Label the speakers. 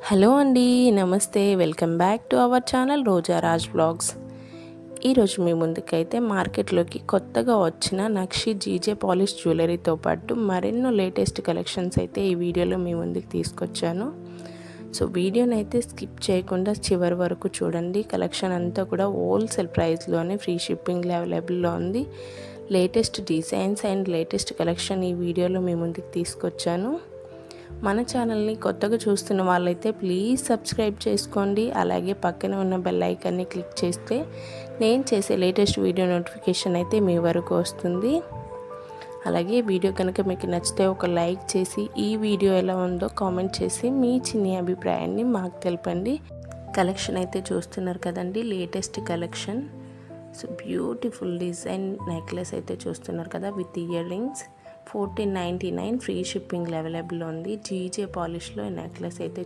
Speaker 1: Hello అండి, నమస్తే. Welcome back to our channel Roja Raj vlogs. ఈరోజు మీ ముందుకైతే మార్కెట్లోకి కొత్తగా వచ్చిన నక్షి జీజే పాలిష్ జ్యువెలరీతో పాటు మరెన్నో లేటెస్ట్ కలెక్షన్స్ అయితే ఈ వీడియోలో మీ ముందుకు తీసుకొచ్చాను. సో వీడియోని అయితే స్కిప్ చేయకుండా చివరి వరకు చూడండి. కలెక్షన్ అంతా కూడా హోల్సేల్ ప్రైస్లోనే ఫ్రీ షిప్పింగ్ అవైలబుల్లో ఉంది. Latest designs and latest collection ఈ వీడియోలో మీ ముందుకు తీసుకొచ్చాను. మన ఛానల్ని కొత్తగా చూస్తున్న వాళ్ళైతే ప్లీజ్ సబ్స్క్రైబ్ చేసుకోండి. అలాగే పక్కన ఉన్న బెల్ ఐకాన్ని క్లిక్ చేస్తే నేను చేసే లేటెస్ట్ వీడియో నోటిఫికేషన్ అయితే మీ వరకు వస్తుంది. అలాగే వీడియో కనుక మీకు నచ్చితే ఒక లైక్ చేసి ఈ వీడియో ఎలా ఉందో కామెంట్ చేసి మీ చిన్ని అభిప్రాయాన్ని మాకు తెలపండి. కలెక్షన్ అయితే చూస్తున్నారు కదండి, latest collection. So beautiful design necklace అయితే చూస్తున్నారు కదా, with ear rings. 1499 free shipping available ఉంది. జీజే పాలిష్లో నెక్లెస్ అయితే